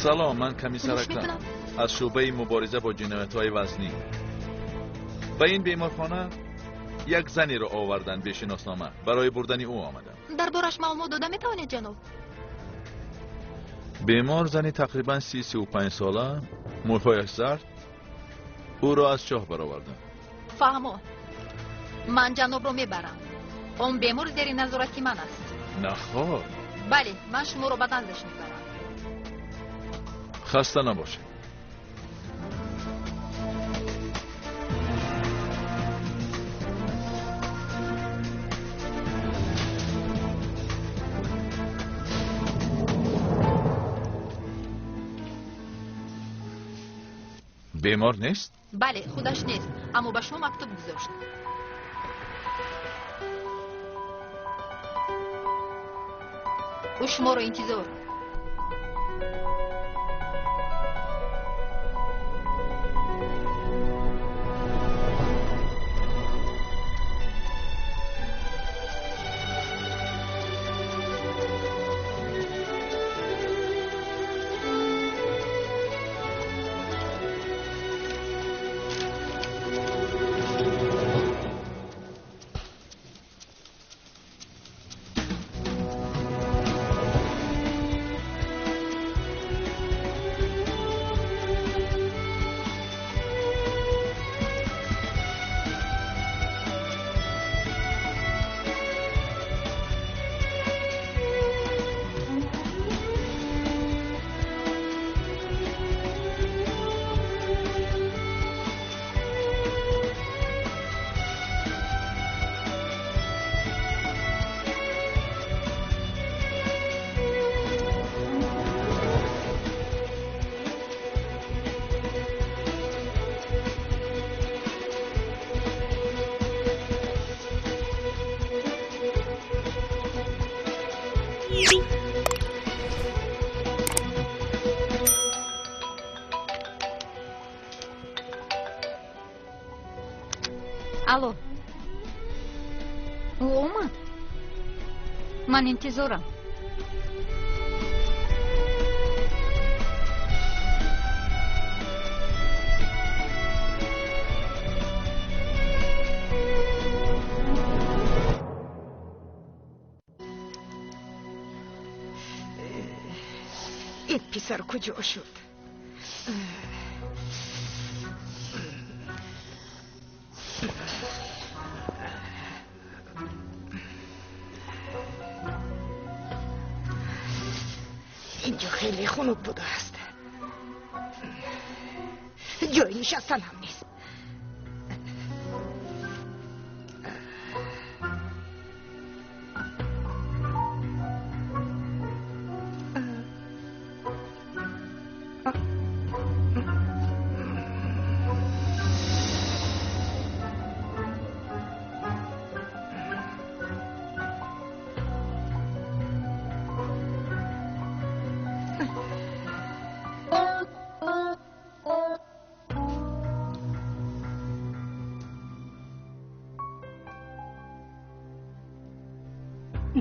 سلام، من کمیسر اکرم از شعبه مبارزه با جنایت‌های وزنی. به این بیمارخانه یک زنی را آوردن به شناسنامه. برای بردن او آمدم. دربارش معلومات داده میتوانید جناب؟ بیمار زنی تقریبا 30-35 ساله، موهایش زرد، او را از چاه برآوردم. فهمو. من جناب رو میبرم. اون بیمار زیر نظارت من است. نه خواه. بله، من شما رو به نزدش میبرم. خسته نباشید. بیمار نیست؟ بله، خودش نیست، اما به شما مکتوب گذاشت. او شما رو انتظار. الو. او اومد. من انتظارم. این پسر کجا شد؟ اینجا خیلی خنک بوده است. جای نشستن هم نیست.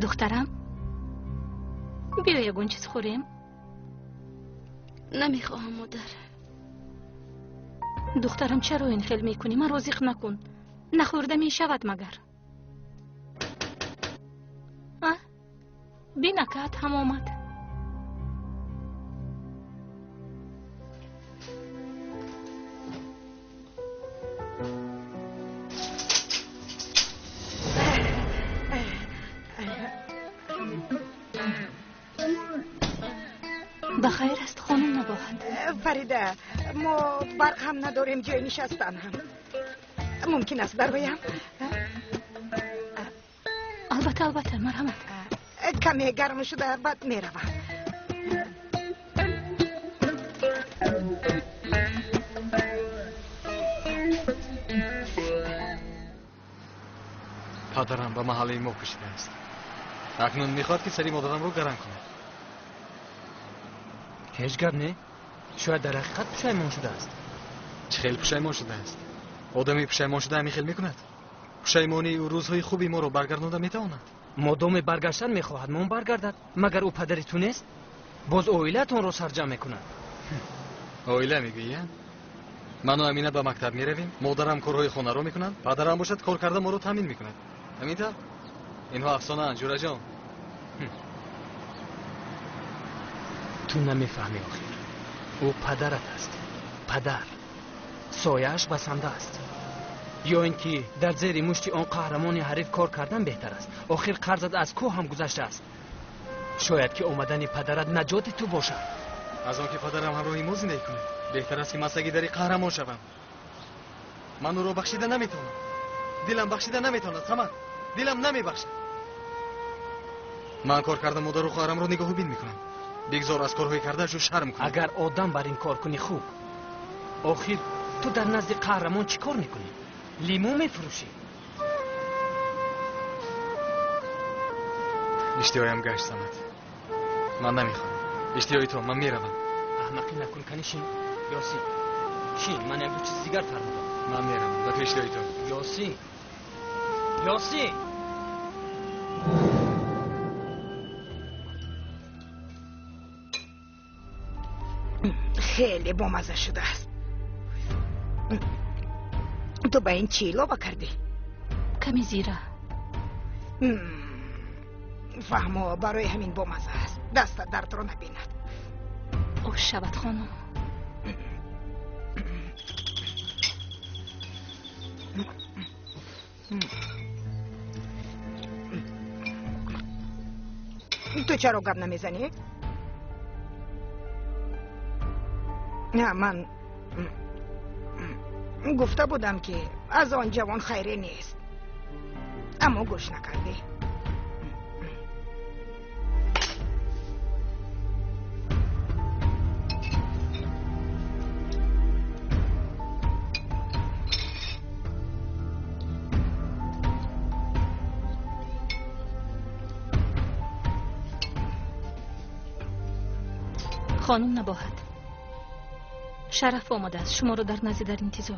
دخترم بیا یگون چیز خوریم. نمیخواهم مادر. دخترم چرا این خیل میکنی؟ من رازق نکن. نخورده میشود مگر؟ بی نکات هم آمد. بخیر است خانم نباهد. فریده، ما برق هم نداریم، جای نشستن هم. ممکن است برویم؟ البته مرحمت. کمی گرم شده بعد میروم. پدرم به محله ما کشیده است. اکنون میخواد که سری مادرم رو گرم کنه. هیچ گپ نه؟ شاید در حقیقت پشیمان شده است. چه خیلی پشیمان شده است؟ آدمی پشیمان شده همین خیلی میکند. پشیمانی او روزهای خوبی ما رو برگردانده میتواند. مادام برگشتن میخواهد مون برگردد. مگر او پدری تو نیست؟ باز اویلتون رو سرجم میکنن. اویله میگوین؟ من و امینه به مکتب میرویم، مادرم کارهای خانه رو میکنن، پدرم باشد کار کرده ما رو تامین میکند. همین طور؟ اینها افسانه ان جوره جان. تو نمیفهمی آخر. او پدرت است. پدر. سایه‌اش بسنده است. یا اینکه در زیر مشتی آن قهرمان حریف کار کردن بهتر است. آخر قرضت از کوه هم گذشته است. شاید که اومدن پدرت نجات تو باشد. از آن که پدرم همراهی ما زندگی کنه بهتر است که من سگیداری قهرمان شوم. من او را بخشیده نمیتونم. دلم بخشیده نمیتواند. سمت دلم نمیبخشد. من کار کردم مادر و خواهرم را نگاه و بین میکنم. بگذار از کارهای کردهشو شرم کنم. اگر آدم بر این کار کنی خوب. آخر تو در نزد قهرمان چی کار میکنی؟ لیمو میفروشی. اشتیایم گشت سمت. من نمیخوام. اشتیای تو من میروم. احمقی نکن کنی شین. یاسی شین من یک دو چیز دیگر فرمودم. من میرم به تو اشتیای تو. یاسی یاسی خیلی بامزه شده است. تو به این چی لابه کردی؟ کمی زیره. فهمو برای همین بامزه است. دست درد رو نبیند. خوش شود خانم. تو چرا گپ نمیزنی؟ نه من گفته بودم که از آن جوان خیری نیست، اما گوش نکردی. خانم نباهد. شرف آمده است شما رو در نزد در انتظار.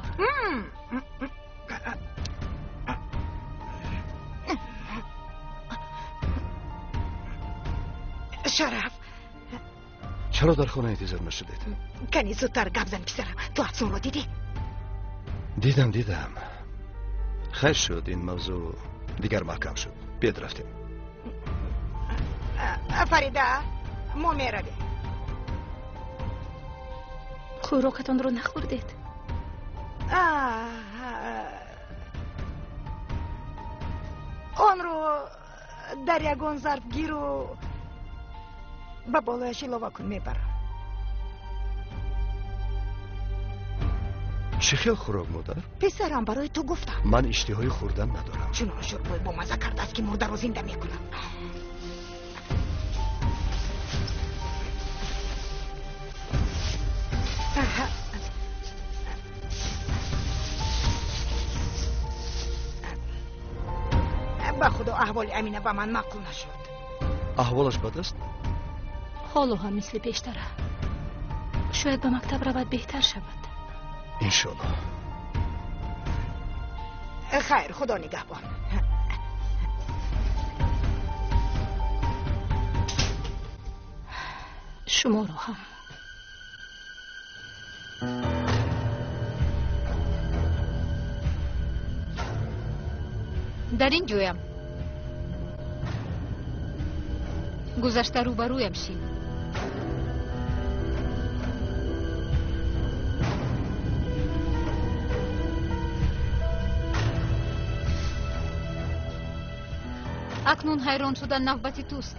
شرف چرا در خانه انتظار نشدید؟ کنی زودتر گپ زن پسرم. تو افسون رو دیدی؟ دیدم. خیر شد این موضوع دیگر محکم شد. بیاد رفتیم. فریده ما میرویم. خوراکتان رو نخوردید؟ آن رو در یگان ظرف گیر و به بالایش لابه کن میبرم. چه خیال خوراک مادر؟ پسرم برای تو گفتم. من اشتهای خوردن ندارم. چون شربای با مزه کرده است که مرده رو زنده میکنم. به خدا احوال امینه به من معقول نشد. احوالش بد است؟ حالو هم مثل پیشتره. شاید به مکتب رود بهتر شود. انشالله. خیر خدا نگهبان. شما رو هم. در این جویم. گذشته روبرویم شیم. اکنون حیران شدن نوبت توست.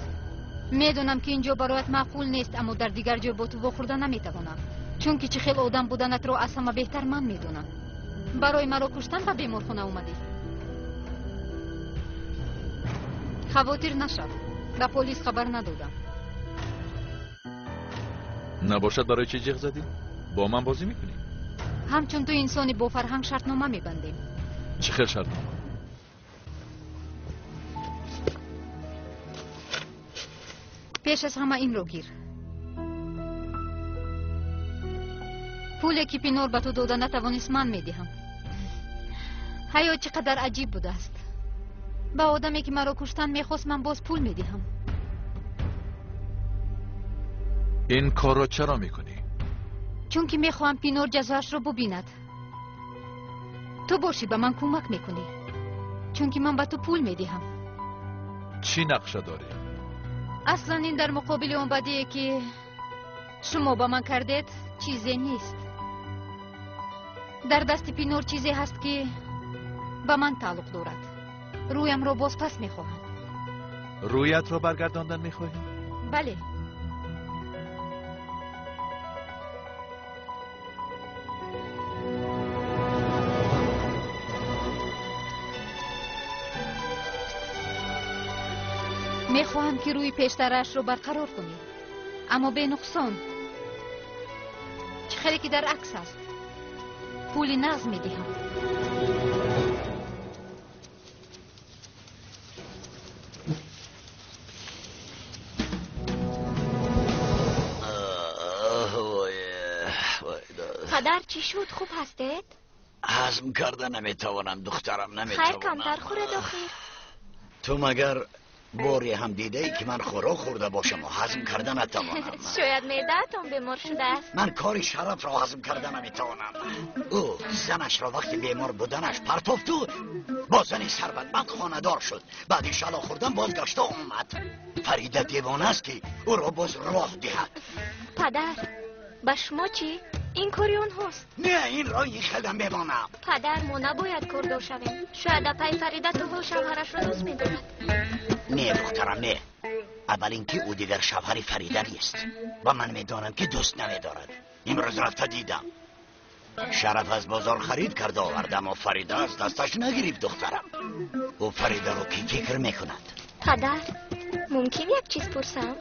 میدونم که اینجا برایت معقول نیست، اما در دیگر جای با تو واخورده نمیتوانم، چون که چه خیل آدم بودنت رو از همه بهتر من میدونم. برای مرا کشتن به بیمارخانه اومدی. خواطر نشو، به پلیس خبر ندادم. نباشد برای چی جیغ زدی؟ با من بازی میکنی؟ همچون تو انسانی با فرهنگ شرطنامه میبندیم. چه خیل شرطنامه؟ پیش از همه این رو گیر. پولی که پینور به تو داده نتوانست من میدهم. حیات چقدر عجیب بوده است. به آدمی که مرا کشتن میخواست من باز پول میدهم. این کار رو چرا میکنی؟ چون که میخواهم پینور جزایش رو ببیند. تو باشی به من کمک میکنی، چون که من به تو پول میدهم. چی نقشه داری؟ اصلا این در مقابل اون بدیه که شما با من کردید چیزی نیست. در دست پینور چیزی هست که به من تعلق دارد. رویم رو باز پس میخواهم. رویت رو برگرداندن میخواهی؟ بله. میخواهم که روی پیشترش رو برقرار کنی، اما به نقصان. چه خیلی که در عکس است. پول نقد میدهم. پدر چی شد؟ خوب هستید؟ هضم کردن نمیتوانم دخترم، نمیتوانم. خیر کمتر خورد آخر. تو مگر باری هم دیده ای که من خوراک خورده باشم و هضم کردن نتوانم؟ شاید معده‌تان بیمار شده است. من کاری شرف را هضم کردن نمیتوانم. او زنش را وقتی بیمار بودنش پرتافت و با زنی ثروتمند خانه‌دار شد. بعد شلا خوردن بازگشت اومد. فریده دیوانه است که او را باز راه دهد. پدر با شما چی؟ این کاری اون هست. نه این رای خیلم بمانم. پدر ما نباید کردو شویم. شاید اپای فریده تو و شوهرش رو دوست میدارد. نه دخترم نه. اول اینکه او دیگر شوهر فریده نیست و من میدانم که دوست نمیدارد. امروز رفته دیدم. شرف از بازار خرید کرده آوردم و فریده از دستش نگریب دخترم. او فریده رو کی فکر میکند؟ پدر ممکن یک چیز پرسم؟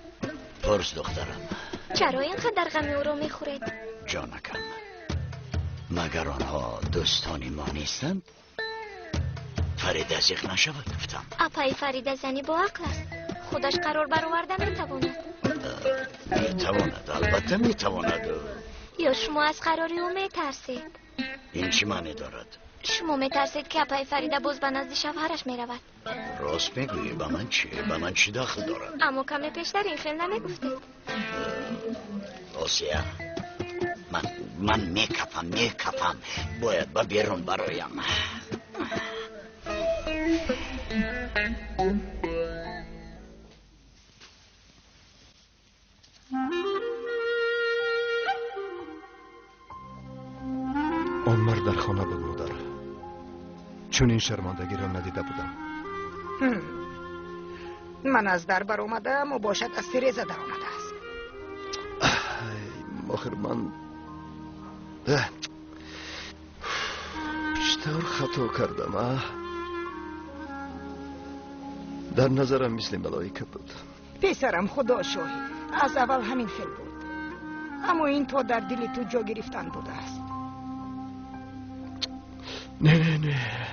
پرس دخترم. چرا اینقدر غم او رو میخورید؟ جانکم مگر آنها دوستانی ما نیستند؟ فریده زیغ نشود گفتم. اپای فریده زنی با عقل است. خودش قرار برآورده میتواند. میتواند، البته میتواند. یا شما از قراری او میترسید؟ این چی معنی دارد؟ شما میترسید که اپای فریده باز به نزد شوهرش میرود. راست میگویی. به من چی؟ به من چی دخل دارد؟ اما کمی پیشتر این خیل نمیگفتید. آسیا من میکفم باید با بیرون برایم. آن مرد در خانه بود مادر. چون این شرمندگی را ندیده بودم. من از در بر اومدم و باشد از فریزه در آمده است. آخر من بیشتر خطا کردم. در نظرم مثل ملائکه بود. پسرم خدا شاهد از اول همین خیل بود، اما این تو در دل تو جا گرفتن بوده است. نه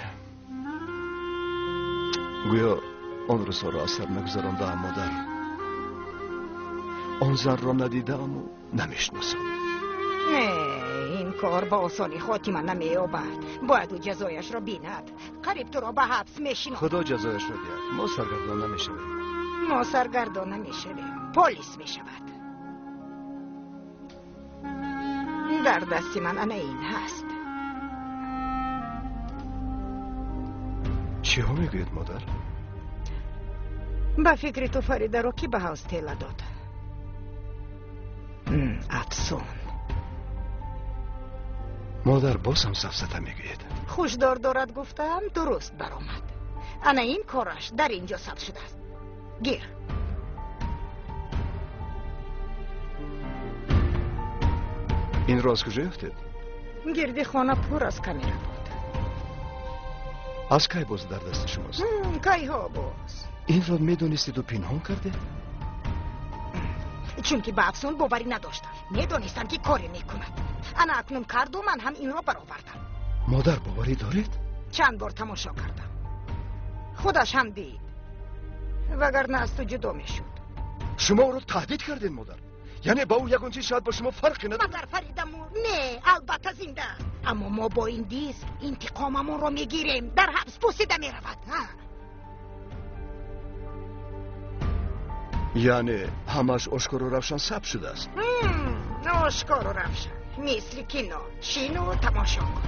گویا آن روزها را اثر نگذراندم مادر. آن زن را ندیدم و نمیشناسم. نه این کار با آسانی خاتمه نمی‌یابد. باید او جزایش را بیند. قریب تو را به حبس میشیم. خدا جزایش را دهد. ما سرگردان نمیشویم. ما سرگردان نمیشویم، پلیس میشود. در دست من انا این هست. چی ها میگوید مادر؟ با فکر تو فریده رو کی به هاوس تیله داد؟ افسون. مادر باز هم سفسطه میگوید. خوشدار دارد گفتم درست برآمد. انا این کارش در اینجا ثبت شده است. گیر. این راز کجا افتاد؟ گردی خانه پر از کامیرا بود. از کی باز در دست شماست؟ کی ها باز؟ این را میدونستید و پنهان کرده؟ چون که به افسون باوری نداشتم. میدونستم که کاری میکند. انا اکنون کرد و من هم این را برآوردم. مادر باوری دارید؟ چند بار تماشا کردم. خودش هم دید. وگرنه از تو جدا میشد. شما او را تهدید کردین مادر؟ یعنی با او یگانچه شاید با شما فرقی نداره؟ مگر فریدمون نه البته زنده. اما ما با این دیس انتقاممون رو میگیریم. در حبس پوسیده میرود. یعنی همش آشکار و روشن ثبت شده است. آشکار و روشن مثل کینو شین و تماشا کن.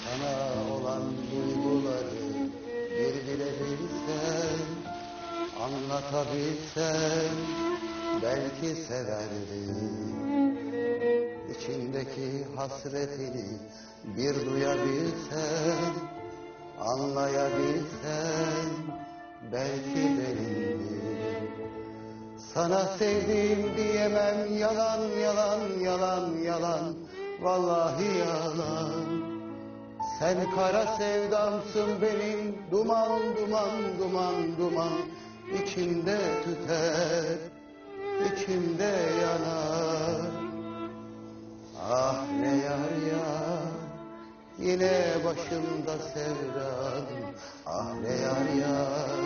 Sana olan duyguları bir bilebilsem, anlatabilsem belki severdim. İçindeki hasretini bir duyabilsem, anlayabilsem belki benimdir. Sana sevdiğim diyemem, yalan yalan yalan yalan, vallahi yalan. Sen kara sevdamsın benim, duman duman duman duman, içimde tüter, içimde yanar. Ah ne yar yar, yine başımda sevdam. Ah ne yar yar,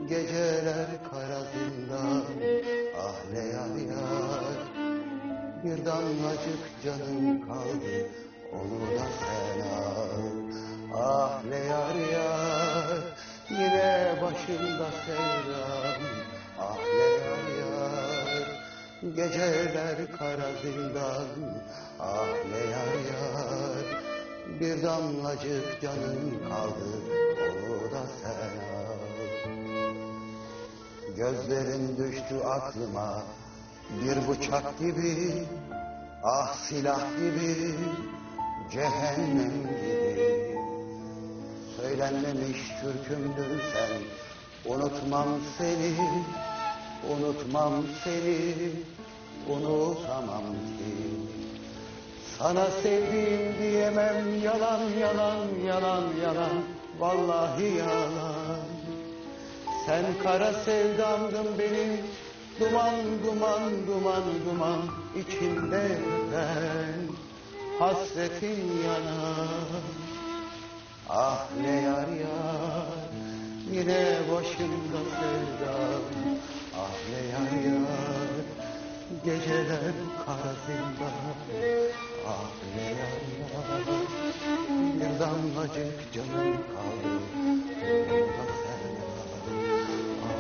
geceler kara zindan. Ah ne yar yar, bir damlacık canım kaldı, onu da sen al. Ah ne yar yar, yine başımda sevdam. Ah ne yar yar, geceler kara zindan. Ah ne yar yar, bir damlacık canım kaldı, onu da sen al. Gözlerin düştü aklıma bir bıçak gibi, ah silah gibi, cehennem gibi. Söylenmemiş türkümdün sen, unutmam seni, unutmam seni, unutamam ki. Sana sevdiğim diyemem, yalan yalan yalan yalan, vallahi yalan. Sen kara sevdamdın benim, duman duman duman duman, içimde ben hasretin yanar. Ah ne yar yar, yine başımda sevdam. Ah ne yar yar, geceler kara zindan. Ah ne yar yar, bir damlacık canım kaldı, onu da sen al.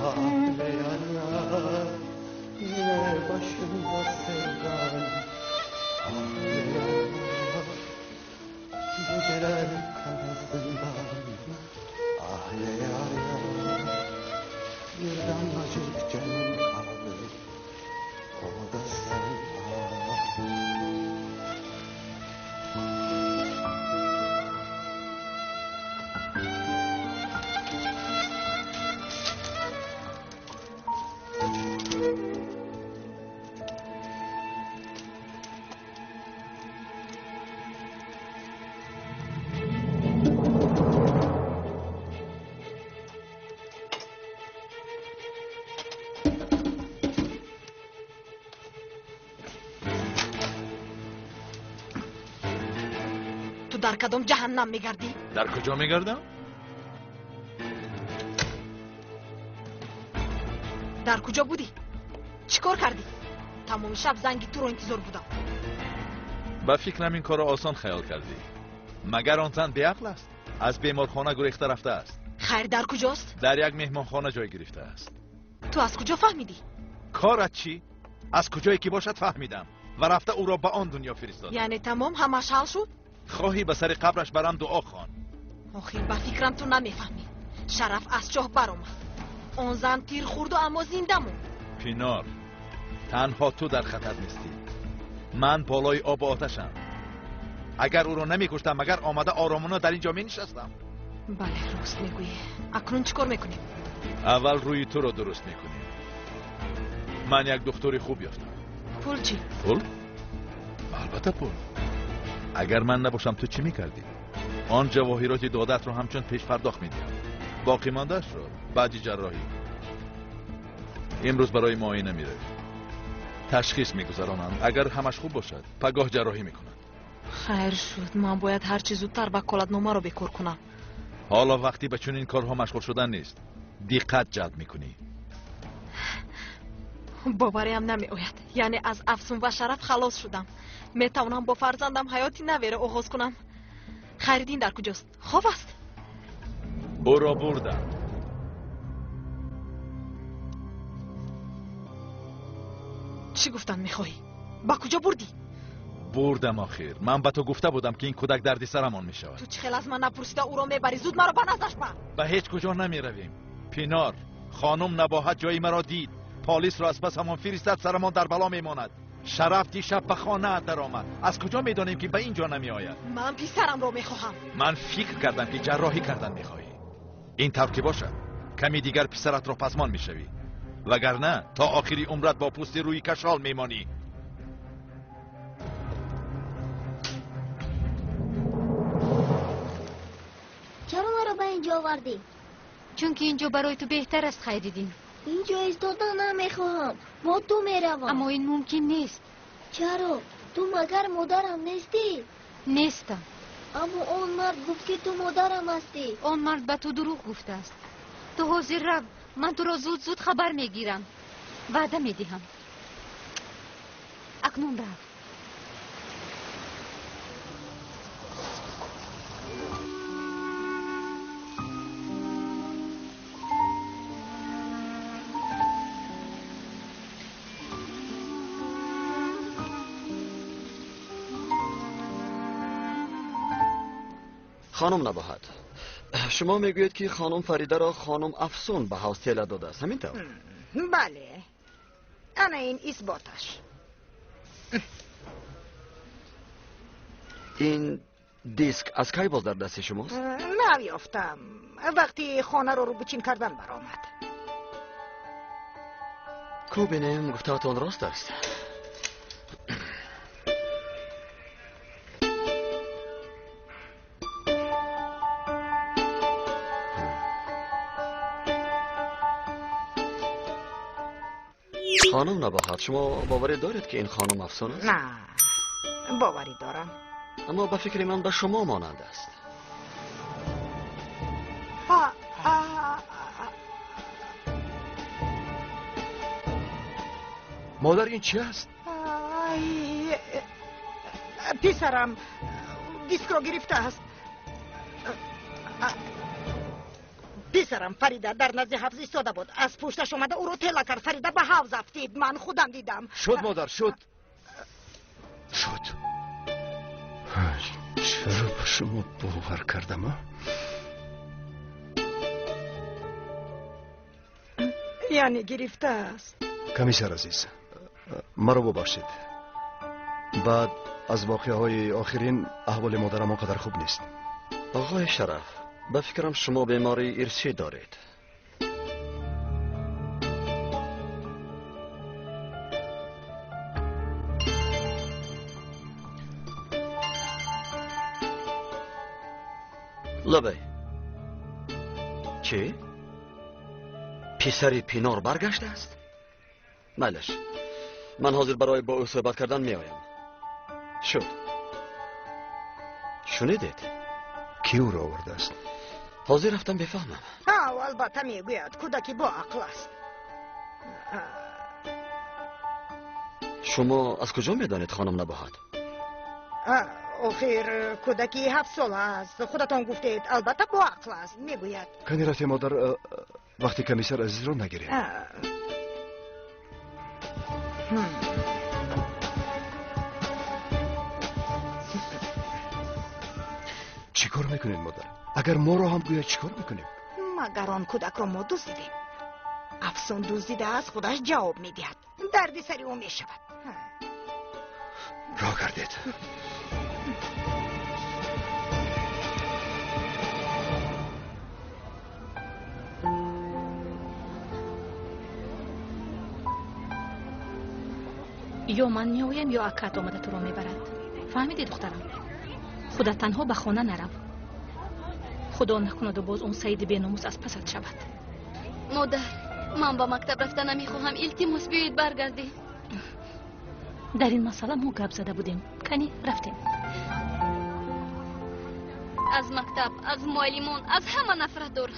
Ah ne yar yar, yine başımda sevdam. Ah ne yar yar, geceler karasından. Ah ne yar yar, bir damlacık canım kaldı, onu da sen al. در کدام جهنم میگردی؟ در کجا میگردم؟ در کجا بودی؟ چیکار کردی؟ تمام شب زنگی تو رو انتظار بودم. با فکرم این کار را آسان خیال کردی. مگر آن زن بیعقل است؟ از بیمارخانه گریخته رفته است. خیر در کجاست؟ در یک مهمانخانه جای گرفته است. تو از کجا فهمیدی؟ کارت چی؟ از کجایی که باشد فهمیدم و رفته او را به آن دنیا فرستاد. یعنی تمام همش حل شد؟ خواهی به سر قبرش برم دعا خوان. آخر با فکرم تو نمیفهمی. شرف از جاه برآمد. آن زن تیر خورد و اما زنده موند. پینار، تنها تو در خطر نیستی. من بالای آب و آتشم. اگر او را نمیکشتم مگر آمده آرامانه در اینجا می نشستم. بله راست میگویی. اکنون چیکار میکنیم؟ اول روی تو را درست میکنیم. من یک دکتر خوب یافتم. پول چی؟ پول؟ البته پول. اگر من نباشم تو چی میکردی؟ آن جواهرات دادت رو همچون پیش پرداخت میدیم. باقی ماندهش رو بعدی جراحی. امروز برای معاینه میره. تشخیص میگذارانند. اگر همش خوب باشد پگاه جراحی میکنند. خیر شد. من باید هر چی زودتر وکالتنامه رو بکار کنم. حالا وقتی به چنین کارها مشغول شدن نیست. دقت جلب میکنی. باوریم نمی آید. یعنی از افسون و شرف خلاص شدم. می توانم با فرزندم حیاتی نوی را آغاز کنم. خیرالدین در کجاست؟ خواب است. او را بردم. چی گفتن میخواهی؟ با کجا بردی؟ بردم آخر. من به تو گفته بودم که این کودک دردی سرمان می شود. تو چه خیل از من نپرسیده او را میبری؟ زود مرا به نزدش بر. به هیچ کجا نمی رویم. پینار، خانم نباهت جایی مرا دید. پلیس را از پس همان فرستاد، سرمان در بلا میماند. شرف دیشب به خانه در آمد. از کجا میدانیم که به اینجا نمی آید؟ من پسرم را میخواهم. من فکر کردم که جراحی کردن میخواهی. این طور که باشد کمی دیگر پسرت را پسمان میشوی، وگرنه تا آخری عمرت با پوست روی کشال میمانی. چرا مرا به اینجا آوردی؟ چون که اینجا برای تو بهتر است خیرالدین. اینجا ایستادن نمیخواهم. با تو میروم. اما این ممکن نیست. چرا؟ تو مگر مادرم نیستی؟ نیستم. اما اون مرد گفت که تو مادرم هستی. آن مرد به تو دروغ گفته است. تو حاضر رو، من تو را زود زود خبر میگیرم. وعده میدهم. اکنون رو. خانم نباهت، شما میگویید که خانم فریده را خانم افسون به حوصله داده است، همین طور؟ بله، انا این اثباتش. این دیسک از کی باز در دست شماست؟ نیافتم وقتی خانه رو بچین کردن برآمد. کو بینم گفته‌تان راست است. خانم نباهت، شما باوری دارید که این خانم افسون است؟ نه، باوری دارم. اما به فکر من به شما مانند است. مادر این چی است؟ پسرم دیسک رو گرفته است. پسرم فریده در نزد حفظ ایستاده بود. از پشتش اومده او رو تله کرد. فریده به حوض افتید. من خودم دیدم. شد مادر، شد. چرا به شما باور کردم؟ یعنی گرفته است. کمیسر عزیز، مرا ببخشید. بعد از واقعه های آخرین احوال مادرم آنقدر خوب نیست. آقای شرف، به فکرم شما بیماری ارثی دارید. لبه چی؟ پسری پینار برگشته است؟ مالش، من حاضر برای با او صحبت کردن می آیم. شد. شنیدید؟ کی او را آورده است؟ حاضر رفتم بفهمم. البته میگوید کودکی با عقل است. شما از کجا میدانید خانم نباهت؟ آخر کودکی 7 ساله است. خودتان گفتید. البته با عقل است. میگوید کنی رفتی مادر وقتی کمیسر عزیز رو نگیرید. چی کار میکنید مادر؟ اگر ما رو هم گوید چی کار میکنیم؟ مگر آن کودک را ما دزدیدیم. افسون دزدیده است خودش جواب میدهد. دردی سری او میشود. راه کردید. یا من میایم یا اکت آمده تو را میبرد. فهمیدی دخترم؟ خودت تنها به خانه نرو. خدا نکند و باز اون سید بیناموس از پست شود. مادر، من با مکتب رفتن نمیخواهم. التماس بیایید برگردیم. در این مسئله ما گپ زده بودیم. کنی رفتیم. از مکتب، از معلمان، از همه نفرت دارم.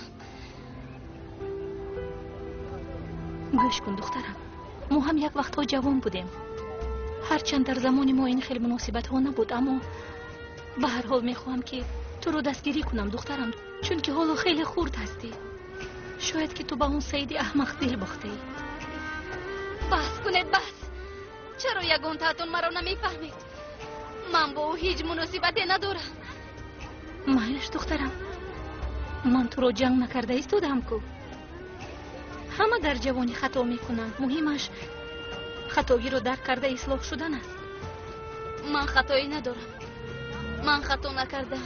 گوش کن دخترم. ما هم یک وقتها جوان بودیم. هرچند در زمان ما این خیلی مناسبت ها نبود، اما به هر حال میخواهم که تو رو دستگیری کنم دخترم، چون که حالا خیلی خورد هستی. شاید که تو به اون سید احمق دل باخته ای. بس کنید بس. چرا یگان تاتون مرا نمیفهمید؟ من با او هیچ مناسبتی ندارم. مایلش دخترم، من تو رو جنگ نکرده ایستادم کو. همه در جوانی خطا میکنن، مهمش خطایی رو درک کرده اصلاح شدن است. من خطایی ندارم. من خطا نکردم.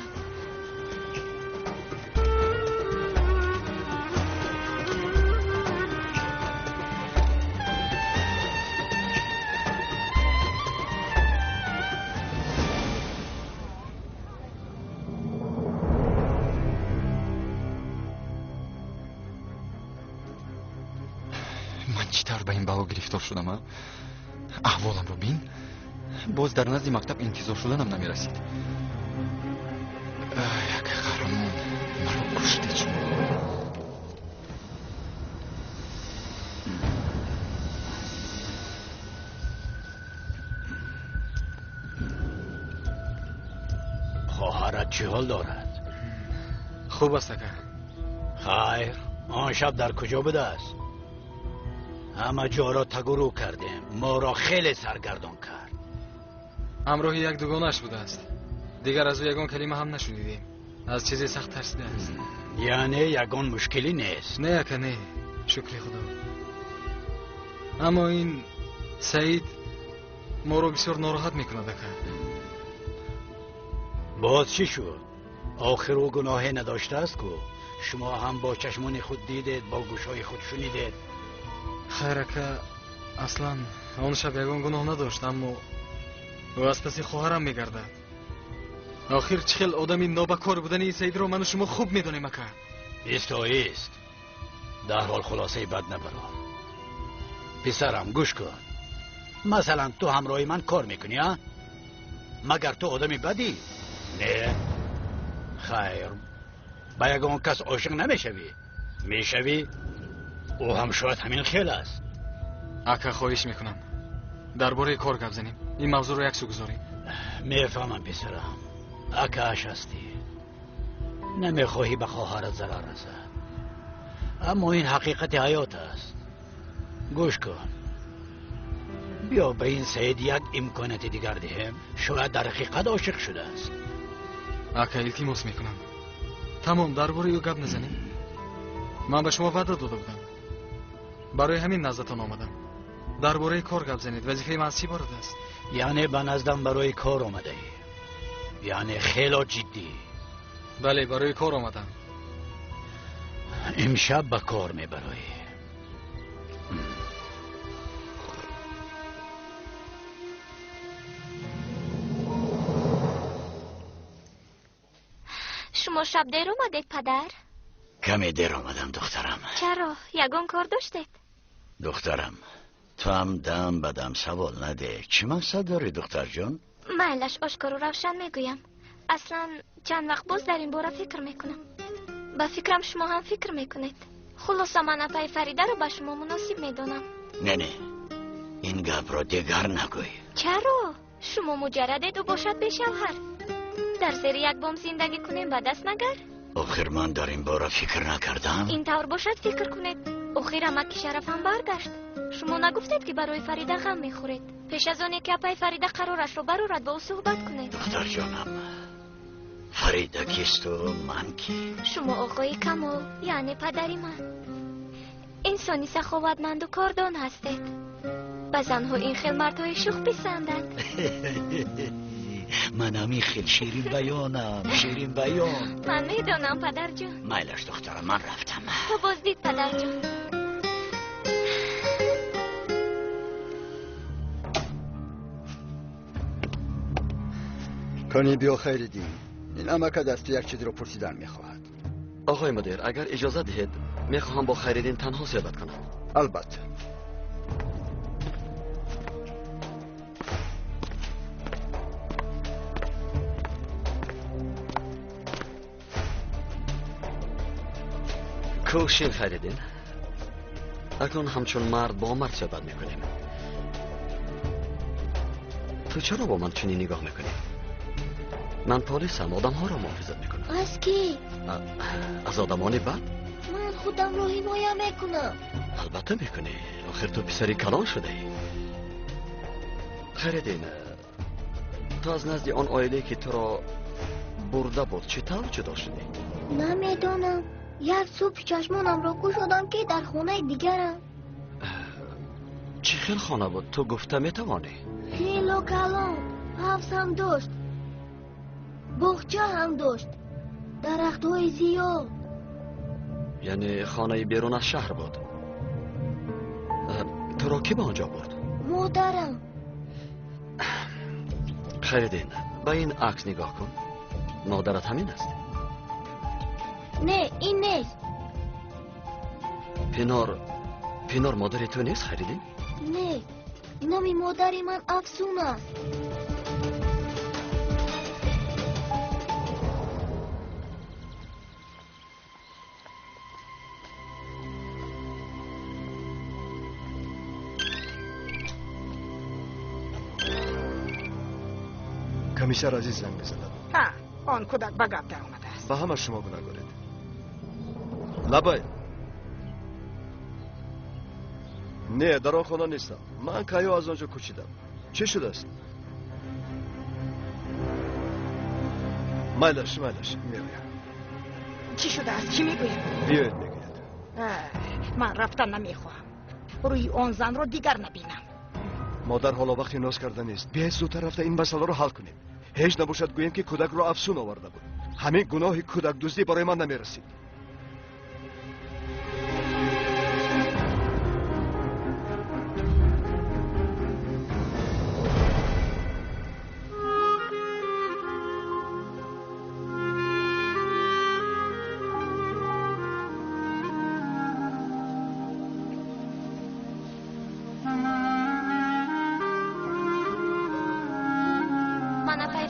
چطور به این بلا گرفتار شدم؟ احوالم رو بین. باز در نزد مکتب انتظار شدنم نمیرسید. یک قهرمان مرا کشته شد. خواهرت چه حال دارد؟ خوب است که. خیر، آن شب در کجا بوده است؟ همه جا را تگرو کردیم، ما را خیلی سرگردان کرد. همراه یک دوگانش بوده است. دیگر از او یگان کلمه هم نشنیدیم. از چیزی سخت ترسیده است. یعنی یگان مشکلی نیست؟ نه که نه، شکر خدا. اما این سعید ما رو بسیار ناراحت میکند که. باز چی شد؟ آخر او گناهی نداشته است که شما هم با چشمان خود دیدید، با گوشهای خود شنیدید. خیره که اصلا آن شب یگان گناه نداشت، اما او از پس خواهرم میگرده. آخر چه خیل آدمی نابکار بودن این سید رو من و شما خوب میدونیم اکا. ایست در حال خلاصه بد نبرو. پسرم گوش کن. مثلا تو همراهی من کار میکنی ها؟ مگر تو آدمی بدی؟ نه. خیر، با یگان کس عاشق نمیشوی؟ میشوی؟ او هم شاید همین خیل است. اکا خواهش میکنم درباره کار گپ زنیم. این موضوع رو یک سو گذاریم. میفهمم پسرم، اکاش هستی، نمیخواهی به خواهرت ضرر رسد، اما این حقیقت حیات است. گوش کن، بیا به این سید یک امکانات دیگر دهم. شاید در حقیقت عاشق شده است. اکا التماس میکنم تمام درباره او گپ نزنیم. من به شما وعده داده بودم، برای همین نزدتان آمدم. درباره کار گپ زنید. وظیفه من از چی بارد است؟ یعنی به نزدم برای کار آمده ای؟ یعنی خیلی جدی؟ بله، برای کار آمدم. امشب به کار میبرای؟ شما شب دیر اومدید پدر؟ کمی دیر آمدم دخترم. چرا؟ یگان کار داشتید؟ دخترم تو هم دم بدم سوال نده. چی مقصد داری دختر جان؟ مایلش آشکار و روشن میگویم. اصلا چند وقت باز در این باره فکر میکنم. با فکرم شما هم فکر میکنید. خلاصا من پای فریده رو به شما مناسب میدونم. نه این گپ را دیگر نگوی. چرا؟ شما مجردید و باشد به شوهر. در زیر یک بام زندگی کنیم به دست نگر؟ آخر من در این باره فکر نکردم. این طور باشد فکر کنید. آخر امکی شرفم برگشت. شما نگفتید که برای فریده غم میخورید. پیش از آنی که پای فریده قرارش رو برورد با او صحبت کنید. دختر جانم، فریده کیست و من کی؟ شما آقای کمال، یعنی پدری من. انسانی سخاوتمند و کاردان هستید. به زنها این خیل مردهای شوخ پسندند. من همین خیل شیرین بیانم، شیرین بیان. من میدونم پدر جان. مایلش دخترم، من رفتم. تو بازدید پدر جان. کنی بیا خیردین، این امکه دست یک چیزی رو پرسیدن میخواهد. آقای مدیر اگر اجازه دهید میخواهم با خیردین تنها صحبت کنم. البته. کوشین خیردین، اکنون همچون مرد با مرد صحبت میکنیم. تو چرا با من چنین نگاه میکنی؟ من پلیسم، آدم ها را محافظت میکنم. از کی؟ از آدمان بد؟ من خودم رو حمایت میکنم. البته میکنی، آخر تو پسری کلان شده ای. خیردین، تو از نزد آن عائله که تو را برده بود چطور جدا شدی؟ نمیدونم، یک صبح چشمانم را گشودم که در خانه دیگرم. چی خیل خانه بود؟ تو گفته میتوانی؟ خیل و کلان، حفظ هم داشت، باغچه هم داشت، درخت های زیاد. یعنی خانه بیرون از شهر بود. تو را کی به آنجا برد؟ مادرم. خیردین، به این عکس نگاه کن. مادرت همین است؟ نه، این نیست. پینار مادر تو نیست خیردین؟ نه، نام مادر من افسون است. کمیسر عزیز زنگ بزدم. ها، آن کودک به گپ در آمده است. به همه شما گناهکارید. لبای نه، در آن خانه نیستم. من کایو از آنجا کوچیدم. چه شده است؟ مایلش میگویم. چی شده است؟ چی میگویم؟ بیایید میگوید. من رفتن نمیخواهم. روی آن زن رو دیگر نبینم. مادر حالا وقتی ناز کرده نیست. بیایید زودتر رفته این مسئله رو حل کنیم. هیچ نباشد گوییم که کودک رو افسون آورده بود. همین گناه کودک دزدی برای من نمیرسید.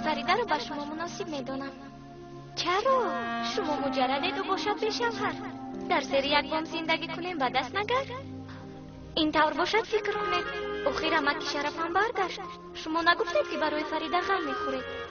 فریده رو به شما مناسب میدونم. چرا؟ شما مجردید و باشد به شوهر. در زیر یک بام زندگی کنیم و دست نگرد. این طور باشد فکر کنید. اخیر همه که شرف هم برداشت. شما نگفتید که برای فریده غم میخورید.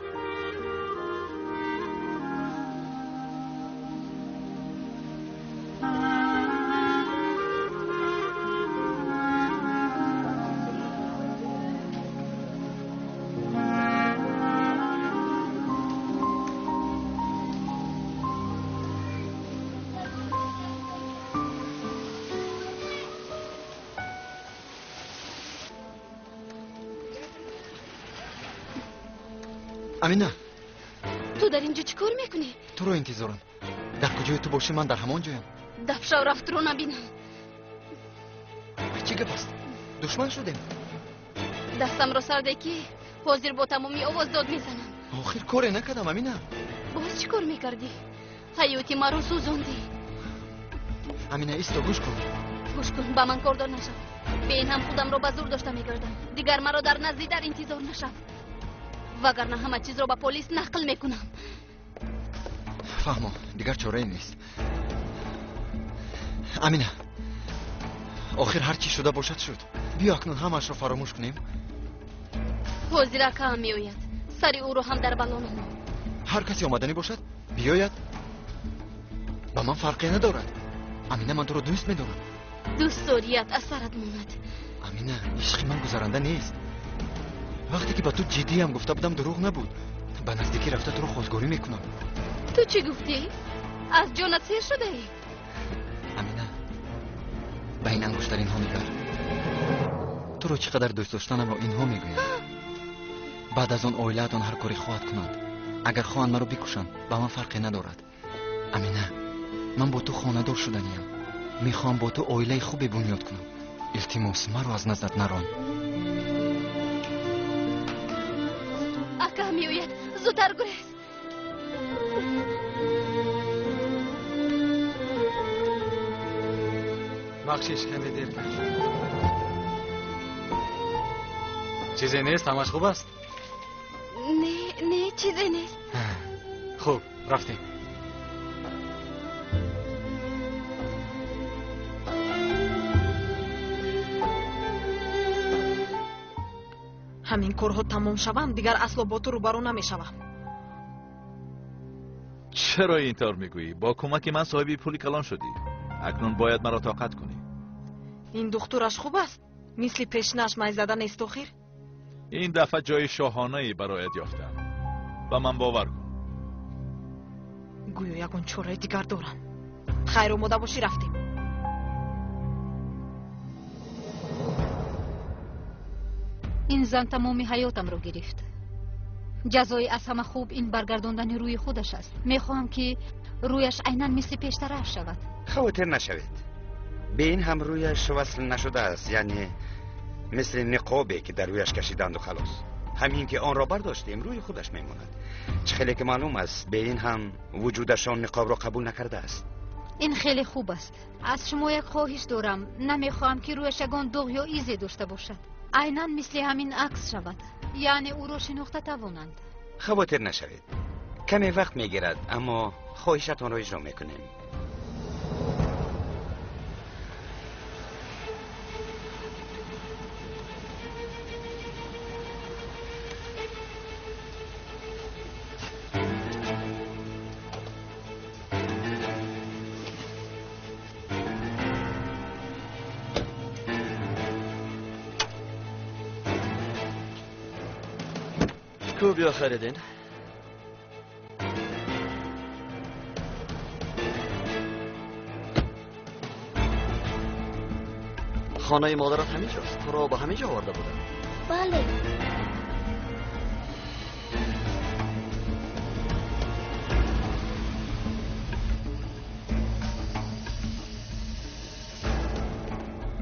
امینه، تو در اینجا چیکار میکنی؟ تو رو انتظارم. در کجای تو باشی من در همان جایم. دفشو رفت رو نبینم. چی گپ است؟ دشمن شدیم؟ دستم رو سرده که حاضر با تمامی آواز داد میزنم. آخر کاری نکردم امینه. باز چیکار میکردی؟ حیاتی ما رو سوزوندی. امینه ایستا، گوش کن. گوش کن، با من کاردار نشو. به این هم خودم رو به زور داشته میگردم. دیگر مرا در نزدی در انتظار نشو. وگرنه همه چیز رو به پلیس نقل میکنم. فهمم، دیگر چاره نیست. امینه، آخر هر چی شده باشد شد. بیا اکنون همش رو فراموش کنیم. حاضر که هم میآید. سری او رو هم در بلا نمون. هر کسی آمدنی باشد بیاید. با من فرقی ندارد. امینه، من تو رو دوست میدارم. دوست داریت اثرت موند. امینه، عشق من گذرنده نیست. وقتی که با تو جدی هم گفته بودم دروغ نبود. به نزدیکی رفته تو رو خواستگاری میکنم. تو چی گفتی؟ از جانت سیر شده ای؟ امینه، به این انگشترین ها نگر. تو رو چقدر دوست داشتنم رو اینها میگویم. بعد از اون اویلتون هر کاری خواهد کنند. اگر خواهند مرا بکشند به من فرقی ندارد. امینه، من با تو خانه دار شدنیم. میخوام با تو اویله خوبی بنیاد کنم. التماس مرا از نزدت نران. اکا میوید، زودتر گریز. بخشش کمی دیر کرد. چیزی نیست؟ همش خوب است؟ نه چیزی نیست. خوب، رفتیم. ҳамин корҳо тамом шаванд дигар асло бо ту рӯбарӯ намешавам. چرا اینطور میگویی؟ با کمک من صاحب پولی کلان شدی. اکنون باید مرا طاقت کنی. ин духтураш хуб аст? мисли пешинаш май зада нест охир? این دفعه جای شاهانه‌ای برایت یافتم. و من باور کن. гӯё ягон чораи дигар дорам. хайр омода бошӣ, рафтем. این زن تمامی حیاتم رو گرفت. جزای از همه خوب این برگرداندن روی خودش است. میخواهم که رویش عیناً مثل پیشترش شود. خاطر نشوید. به این هم رویش وصل نشده است، یعنی مثل نقابی که در رویش کشیدند و خلاص. همین که آن را برداشتیم روی خودش میماند. چه خیلی که معلوم است به این هم وجودشان نقاب را قبول نکرده است. این خیلی خوب است. از شما یک خواهش دارم. نمیخواهم که رویش یگان داغ یا ایزی داشته باشد. عیناً مثل همین عکس شود. یعنی او را شناخته توانند. خاطر نشوید. کمی وقت میگیرد اما خواهشتان را اجرا میکنیم. خوب یا خریدین؟ خانه مادرت همینجاست؟ تو را به همینجا آورده بودم؟ بله.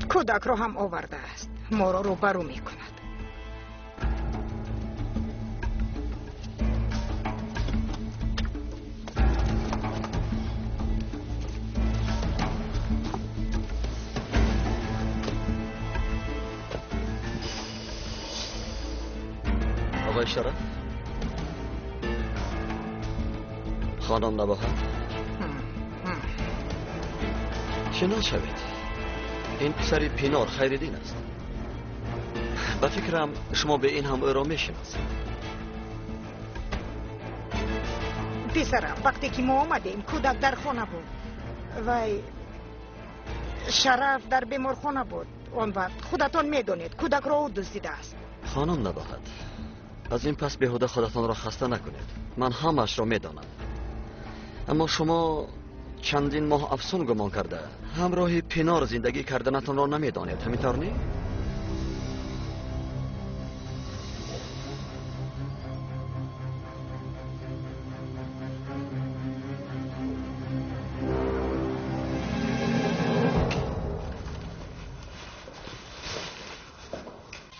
کودک رو هم آورده است. ما را روبرو می کند. آقای شرف، خانم نباهد شنا شوید. این پسر پینار خیردین است. به فکرم شما به این هم او را میشناسید. پسرم وقتی که ما آمدیم کودک در خانه بود. وای شرف در بیمارخانه بود. آن وقت خودتان میدونید کودک را او دزدیده است. خانم نباهد، از این پس بیهوده خودتان را خسته نکنید. من همش را میدانم. اما شما چندین ماه افسون گمان کرده همراه پینار زندگی کردنتان را نمیدانید، همینطور نی؟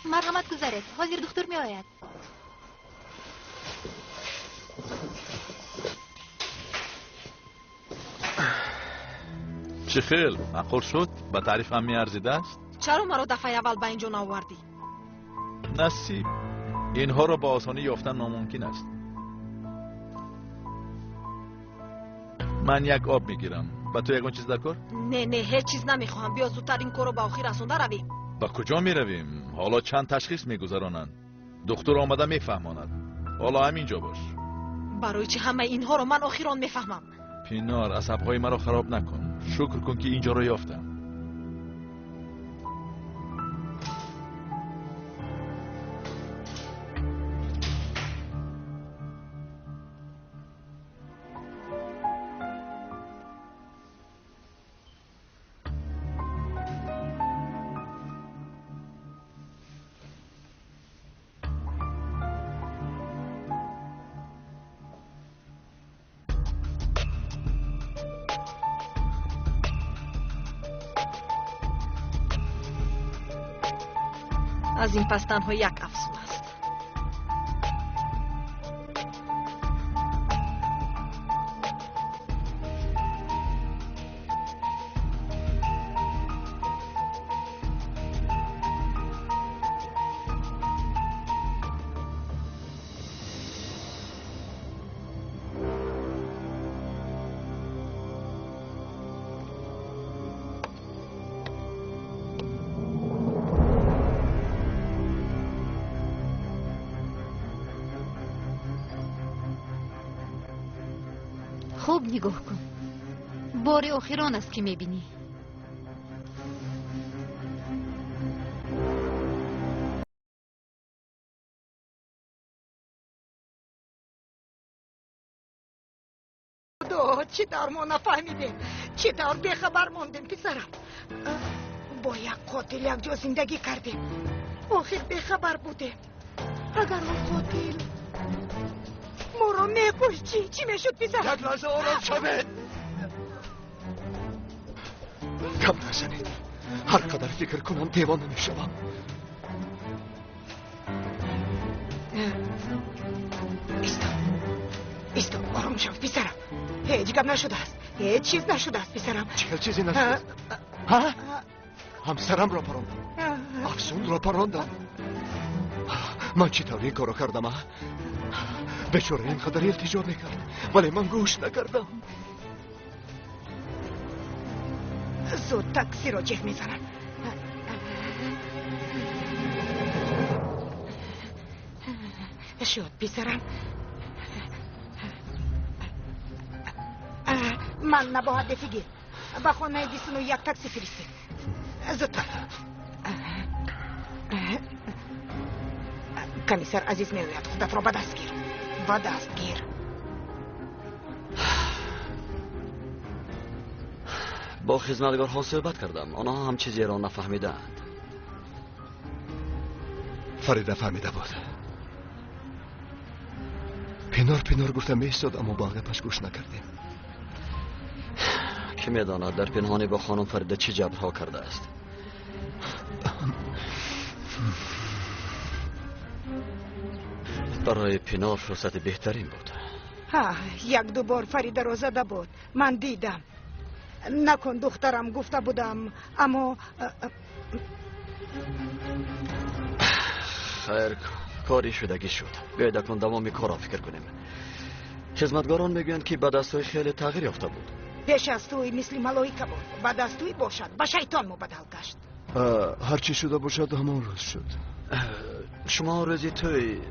مرحمت گذارید، حاضر دکتر می آید. چه خیل؟ معقول شد؟ به تعریف هم میارزیده است؟ چرا مرا دفعه اول به اینجا نآوردی؟ نصیب. اینها را با آسانی یافتن ناممکن است. من یک آب میگیرم. به تو یکان چیز در کار؟ نه هیچ چیز نمیخواهم. بیا زودتر این کار رو به آخر رسونده رویم. به کجا میرویم؟ حالا چند تشخیص میگذرانند. دکتر آمده میفهماند. حالا همینجا باش. برای چی همه اینها رو من آخر آن میفهمم؟ پینار، عصبهای مرا خراب نکن. شکر کن که اینجا را یافتم. از این پس تنها یک افسون است. نگاه کن. بار آخران است که میبینی. چی دار ما نفهمیدیم؟ چی دار بیخبر موندیم پسرم؟ با یک قاتل یک جا زندگی کردیم، آخر بیخبر بودیم. اگر اون قاتل ما را میکش چی میشد پسرم؟ یک لحظه آرام شوید. کم نزنید. هر قدر فکر کنم دیوانه میشوم. ایستا آرام شو پسرم. هیچ گپ نشده است. هیچ چیز نشده است پسرم. چیزی نشده است؟ ها؟ همسرم را پراندم. افسون را پراندم. من چطور این کارو کردم؟ بیچاره اینقدر التجا میکرد ولی من گوش نکردم. زود تاکسی را جه میزنم. شد پسرم. من نباید بفیگیر. با خانه دیسونو یک تاکسی فرستید. زودتر. کمیسر عزیز میگوید خودت را به دست گیر. به دست گیر. با خدمتگارها صحبت کردم. آنها هم چیزی را نفهمیدند. فریده فهمیده بود. پنار گفتم میستاد اما باقی پس گوش نکردیم. کی میداند در پنهانی با خانم فریده چی جبرها کرده است. برای پنار فرصت بهترین بود. یک دو بار فریده را زده بود. من دیدم. نکن دخترم گفته بودم اما خیر کاری شدگی شد. بیاید اکنون دوام کار را فکر کنیم. خدمتگاران میگویند که به دستوی خیلی تغییر یافته بود. پیش از توی مثل ملائکه بود. بعد از توی باشد به شیطان مبدل گشت. هرچی شده باشد همان روز شد. شما روزی توی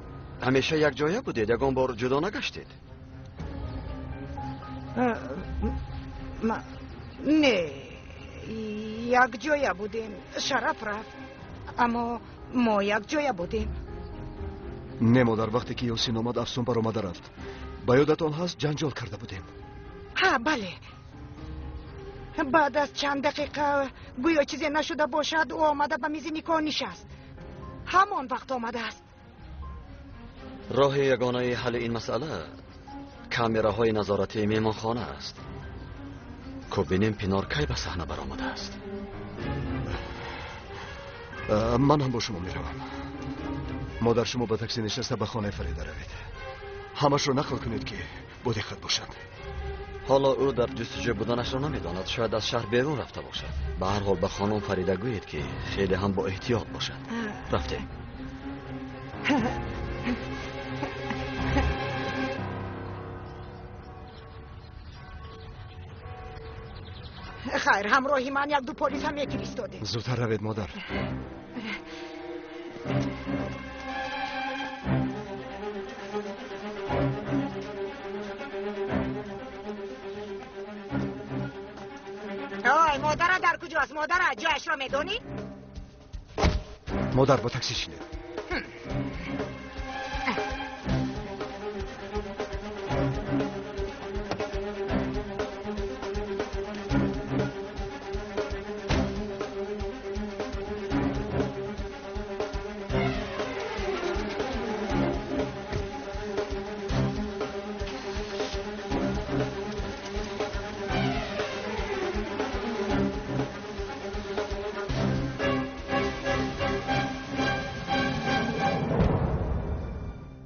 همیشه یک جایه بودید؟ یکان بار جدا نگشتید؟ نه یک جایه بودیم. شرف رفت اما ما یک جایه بودیم. نه مادر، وقتی که یاسین آمد افسون بر آمده رفت. با یادتان هست جنجال کرده بودیم. بله. بعد از چند دقیقه گویا چیزی نشده باشد او آمده به میز نکاح نشست. همان وقت آمده است. راه یگانه حل این مسئله کامراهای نظارتی میهمانخانه است. که ببینیم پنار کی به صحنه برآمده است. من هم با شما میروم. مادر شما با تاکسی نشسته به خانه فریده روید. همش رو نقل کنید که با دقت باشند. حالا او در جستجو بودنش را نمیداند. شاید از شهر بیرون رفته باشد. به هر حال به خانم فریده گویید که خیلی هم با احتیاط باشد. رفته. خیر همراهی من یک دو پلیس هم یکی ایستاده. زودتر روید مادر. مادر در کجاست؟ مادر جایش را میدونی؟ مادر با تاکسی شینه.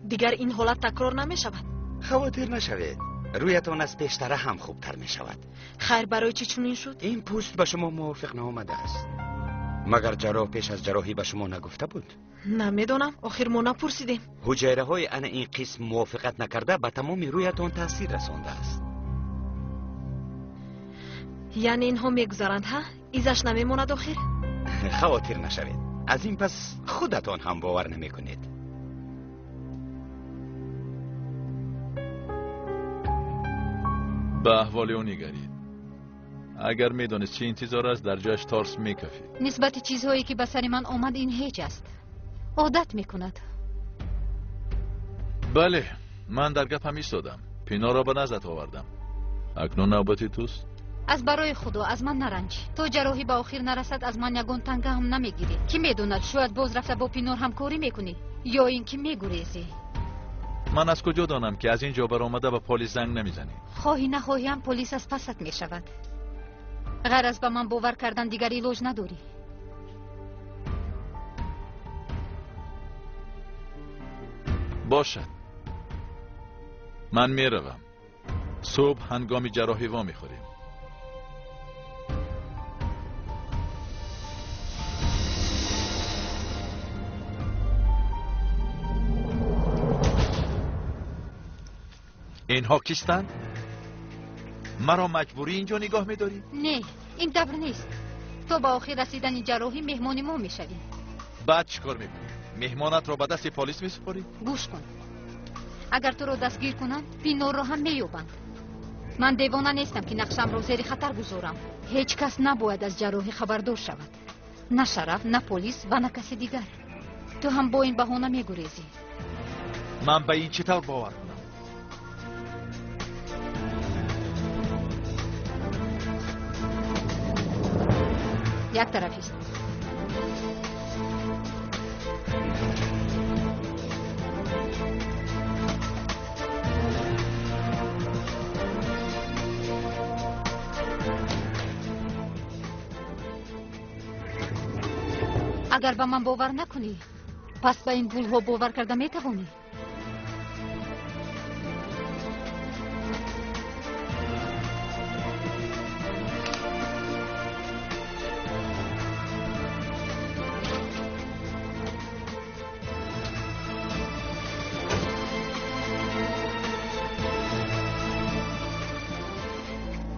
دیگر این حالت تکرار نمی شود. خواطر نشوید. رویتان از پیشتره هم خوبتر می شود. خیر برای چی چنین شد؟ این پوست به شما موافق نآمده است. مگر جراح پیش از جراحی به شما نگفته بود؟ نمیدونم. آخر ما نپرسیدیم. حجره های ان این قسم موافقت نکرده به تمام رویتان تاثیر رسانده است. یعنی اینها میگذارند ها؟ ایزش نمیموند آخر؟ خواطر نشوید. از این پس خودتان هم باور نمی کنید. به احوال او نگرید. اگر میدانست چه انتظار است در جایش تارس میکفید. نسبت چیزهایی که به سر من آمد این هیچ است. عادت میکند. بله، من در گپ هم ایستادم. پینا را به نزد آوردم. اکنون نوبتی توست. از برای خدا از من نرنج. تو جراحی به آخر نرسد از من یگان تنگه هم نمیگیری. کی میدوند شاید باز رفته با پینور همکاری میکنی یا اینکه میگریزی. من از کجا دانم که از اینجا برآمده به پلیس زنگ نمیزنی؟ خواهی نخواهی هم پلیس از پست میشود. غرض به من باور کردن دیگر ایلاج نداری. باشد. من میروم. صبح هنگام جراحی وا میخوریم. اینها کیستند؟ مرا مجبوری اینجا نگاه میداری؟ نه، این دبر نیست. تو با آخر رسیدن این جراحی مهمانی ما میشوی. بعد چیکار میکنی؟ مهمانت را به دست پلیس میسپاری؟ گوش کن. اگر تو رو دستگیر کنند پینور رو هم مییابند. من دیوانه نیستم که نقشم رو زیر خطر گذارم. هیچ کس نباید از جراحی خبردار شود. نه شرف، نه پلیس و نه کسی دیگر. تو هم با این بهانه میگریزی. من به این چطور باور کنم؟ یک طرفی است. اگر به من باور نکنی پس به این پولها باور کرده میتوانی.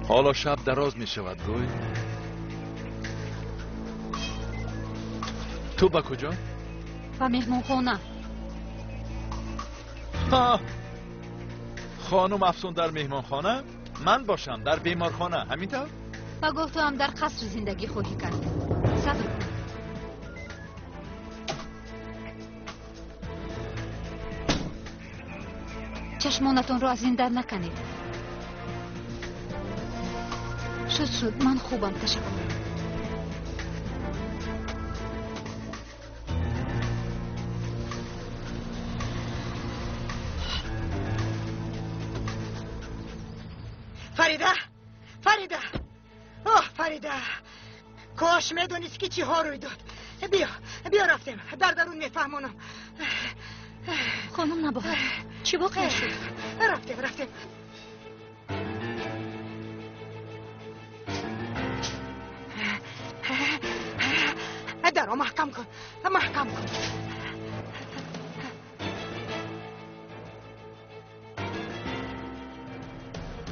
حالا شب دراز می شود گوی. تو با کجا؟ با مهمون خونه. خانم افسون در مهمان خانه؟ من باشم در بیمار خانه، همینطور؟ و گفت تو هم در قصر زندگی خواهی کرد. صبر کن. چشمانتون رو از این در نکنید. شد من خوبم، تشکر. فریده اوه فریده، کاش میدونست که چی ها روی داد. بیا رفتیم در درون میفهمونم. خانم نباید چی واقع شد؟ رفتیم درو محکم کن.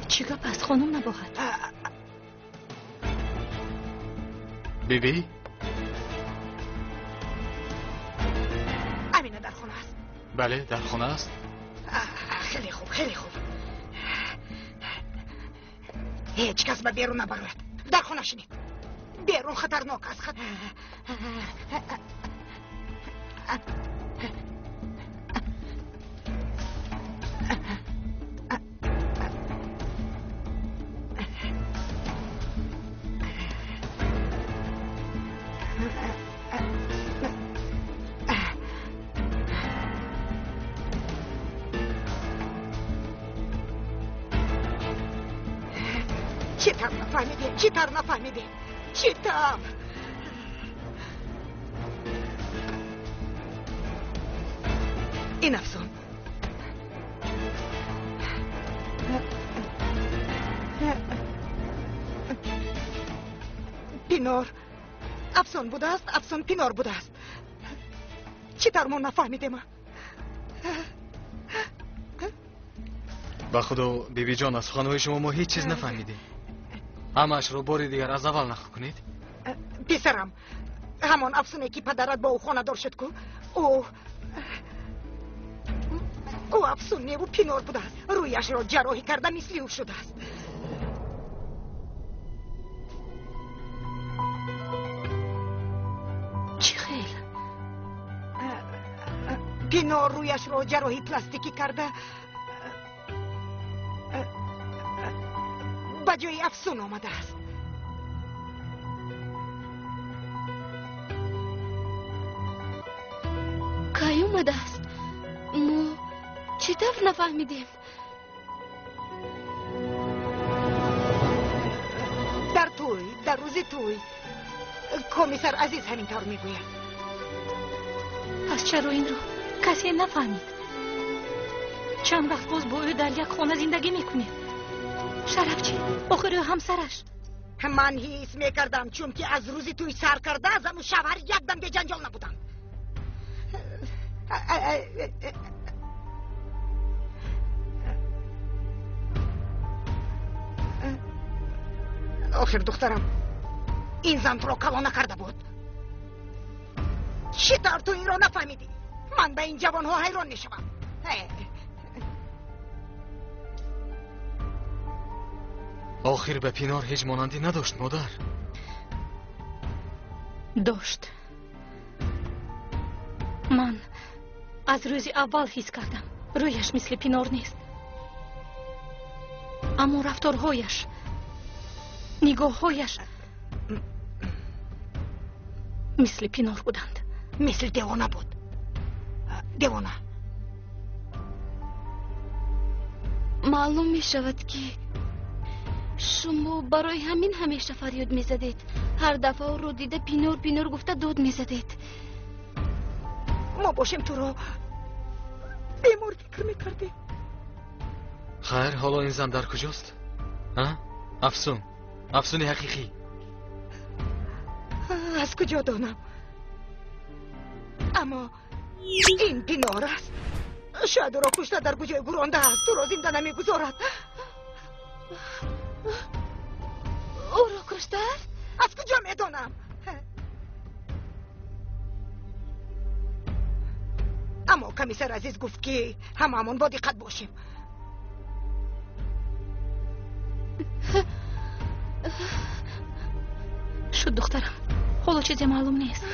چی گپ است خانم نباید؟ بیبی؟ امینه در خونه است. بله در خونه است. خیلی خوب هیچ کس به بیرون نبرود. در خونه شنید. بیرون خطرناک است. چطور نفهمیدی؟ چطور؟ این افسون پینور افسون بوده است. افسون پینور بوده است. چطور ما نفهمیدیم؟ با خدا بیبی جان از خانوی شما ما هیچ چیز نفهمیدیم. همش رو باری دیگر از اول نخ کنید. پسرم همان افسونه که پدرت با او خانه دار شد کو او افسونه و پینور بوده است. رویش را جراحی کرده مثل او شده است. پینار رویش رو جراحی پلاستیکی کرده به جای افسون آمده است. کی اومده است؟ ما چطور نفهمیدیم؟ در روز توی کمیسر عزیز همینطور میگوید. پس چرا این رو کسی نفهمید؟ چند وقت باز با او در یک خانه زندگی میکنیم. شرف چی؟ آخر او همسرش. من حس میکردم چون که از روزی توی سر کرده از همون شوهر یک دم به جنجال نبودم. آخر دخترم این زن رو کلا نکرده بود. چطور تو این رو نفهمیدی؟ من به این جوان ها حیران میشم. آخر به پینار هیچ مانندی نداشت مادر؟ داشت. من از روز اول حس کردم رویش مثل پینار نیست، اما رفتارهایش، نگاههایش مثل پینار بودند. مثل دیوانه بود. دیوانه. معلوم می شود که شما برای همین همیشه فریاد می زدید. هر دفعه او رو دیده پینار پینار گفته داد می زدید. ما باشیم تو رو بیمار فکر می کردیم. خیر حالا این زن در کجاست؟ افسون حقیقی از کجا دانم؟ اما این پینار است. شاید او را کشته در کجای گرانده است. تو را زنده نمیگذارد. او را کشته است؟ از کجا میدانم؟ اما کمیسر عزیز گفت که هممون با دقت باشیم. شد دخترم، حالا چیزی معلوم نیست.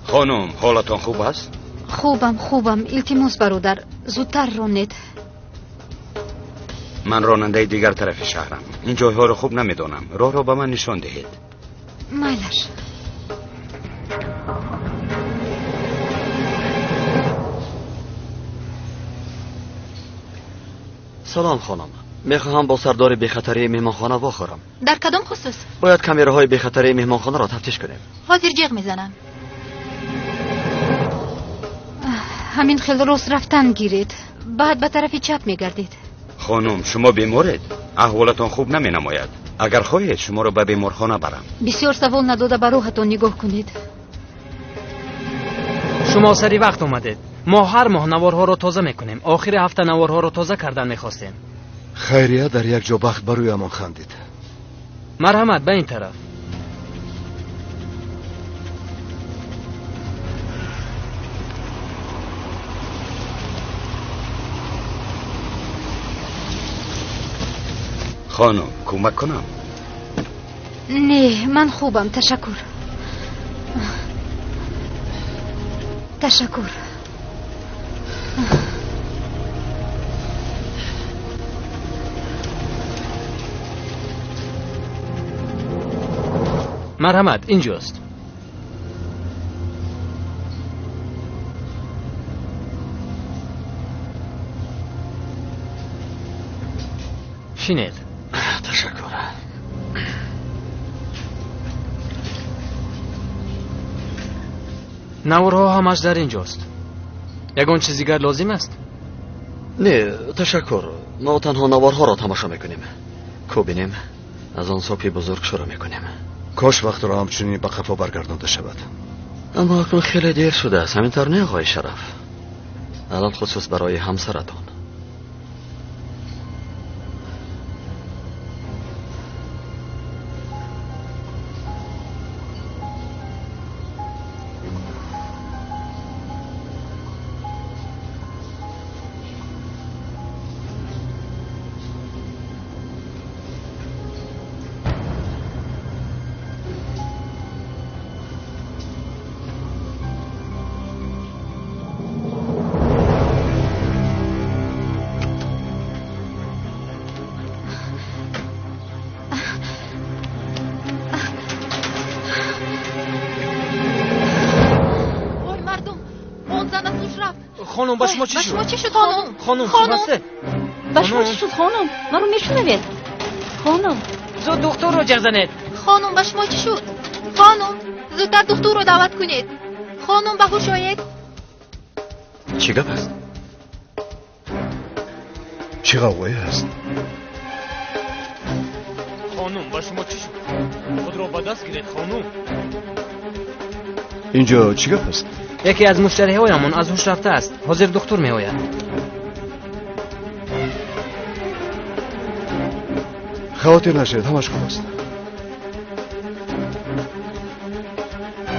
خانم حالتان خوب است؟ خوبم. التماس برادر زودتر رانید. من راننده دیگر طرف شهرم. این جایها رو خوب نمیدونم. راه را به من نشان دهید. مایلش. سلام خانم. میخواهم با سردار بی‌خطری مهمانخانه واخورم. در کدام خصوص؟ باید کامیراهای بی‌خطری مهمانخانه را تفتیش کنیم. حاضر جیغ میزنم. همین خیل راست رفتن گیرید، بعد به طرف چپ میگردید. خانم شما بیمارید؟ احوالتان خوب نمی نماید. اگر خواهید شما را به بیمارخانه برم. بسیار سوال نداده به روحتان نگاه کنید. شما سری وقت اومدید. ما هر ماه نوارها رو تازه میکنیم. آخر هفته نوارها رو تازه کردن میخواستیم. خیریه در یک جا بخت برویمان خندید. مرحمت به این طرف. خانم کمک کنم؟ نه من خوبم تشکر. مرحمت اینجاست. شینید. تشکر. نوارها همش در اینجاست. یگان چیز دیگر لازم است؟ نه تشکر. ما تنها نوارها را تماشا میکنیم. کو بینیم از آن صبحی بزرگ شروع میکنیم. کاش وقت را همچنین به قفا برگردانده شود. اما اکنون خیلی دیر شده است. همینطور نه آقای شرف؟ الان خصوص برای همسرتان. خانم با شما چی شد؟ با شما چی شد خانم؟ خانم چی بسته؟ با شما چی شد خانم؟ من رو میشنوید خانم. زود دکتر رو جر زنید. خانم با شما چی شد؟ خانم زودتر دکتر رو دعوت کنید. خانم به هوش آیید. چی گپ است؟ چی قوی است؟ خانم با شما چی شد؟ خود را با دست گیرید خانم. اینجا چی گپ است؟ یکی از مشتری هایمان از هوش رفته است. حاضر دکتر می آید. خاطر نشید، همش خوب است.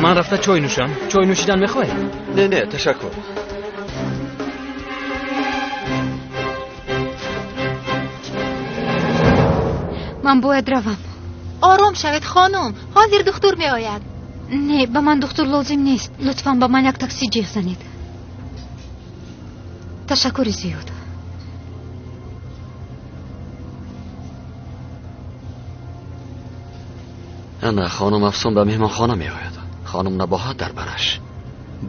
من رفته چای نوشم. چای نوشیدن میخوای؟ نه تشکر. من باید روم. آرام شوید خانم، حاضر دکتر می آید. نه به من دکتر لازم نیست. لطفاً به من یک تاکسی جیغ زنید. تشکر زیاد. نه خانم افسون به مهمان خانه می آید. خانم نباهت در برش.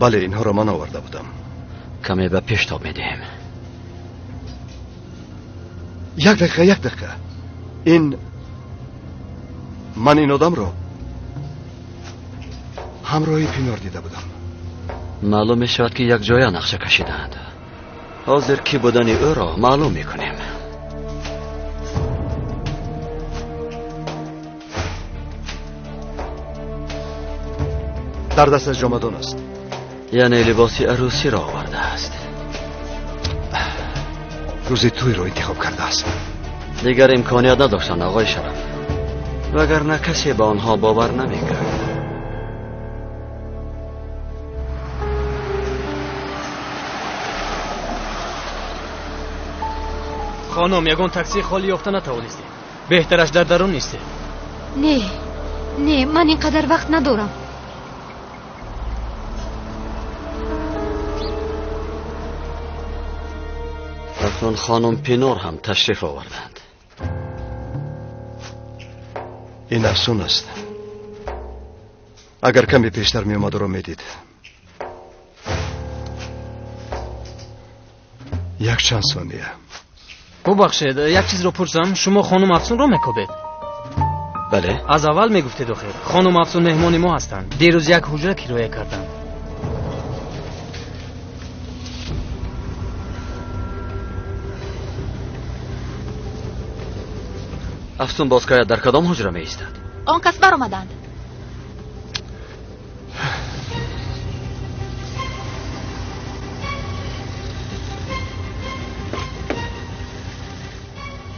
بله اینها را من آورده بودم. کمی به پیش تاب می دهیم. یک دقیقه من این آدم رو همراهی پینار دیده بودم. معلوم می شود که یک جای نقشه کشیدند. حاضر کی بودن او را معلوم می کنیم. در دست از جامدان است. یعنی لباسی عروسی را آورده است. روزی توی رو انتخاب کرده است. دیگر امکانیت نداشتند آقای شرف. وگرنه کسی به آنها باور نمیکرد. خانم یگان تاکسی خالی یافته نتوانستی. بهترش در درون نیستی. نه من اینقدر وقت ندارم. اکنون خانم پینور هم تشریف آوردند. این افسون است. اگر کمی پیشتر می آمد رو می دید. یک چند ثانیه. ببخشید یک چیز رو پرسم. شما خانم افسون رو میکوبید؟ بله. از اول میگفتید آخر خانم افسون مهمان ما هستند. دیروز یک حجره کرایه کردند. افسون بازکاید در کدام حجره می ایستد؟ آن کس بر آمدند.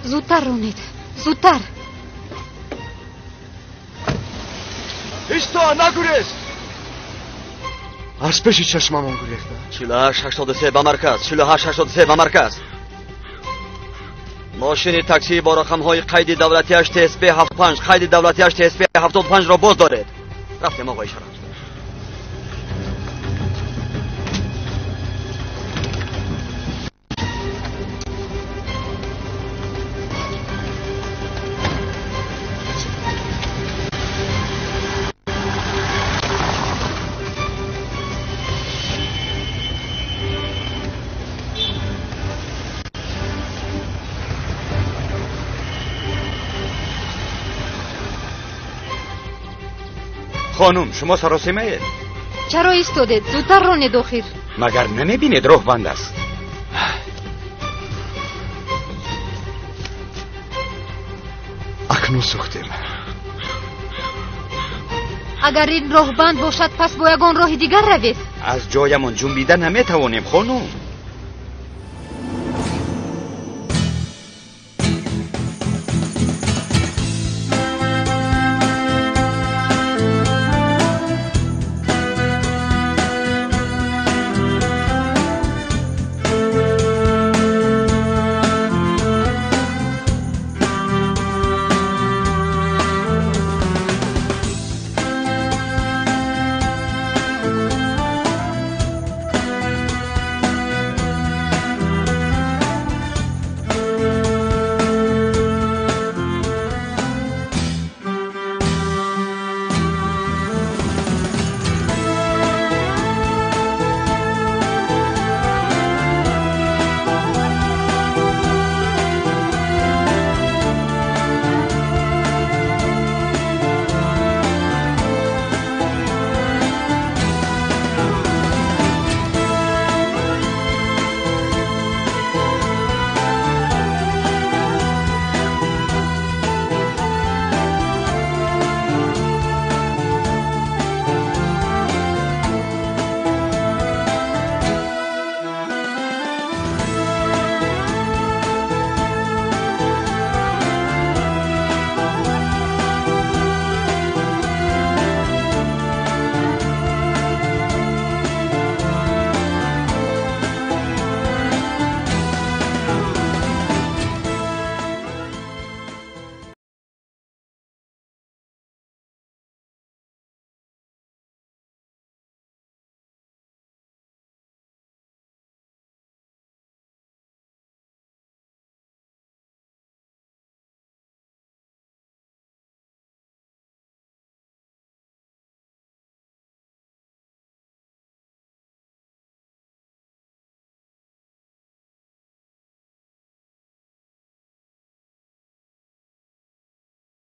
زودتر رونید زودتر. ایستا نگریز. از پیش چشممون گریخته. 4883 به مرکز. 4883 به مرکز. ماشین تاکسی با رقم‌های قید دولتی HTSP 75 قید دولتی HTSP 75 را باز دارید. رفتیم آقای شرف. خانم شما سراسیمه اید؟ چرا ایستادید؟ زودتر رونید آخر. مگر نمیبینید راه بند است؟ اکنون سوختیم. اگر این راه بند باشد پس با یگان راه دیگر روید. از جایمون جنبیده نمیتوانیم خانم.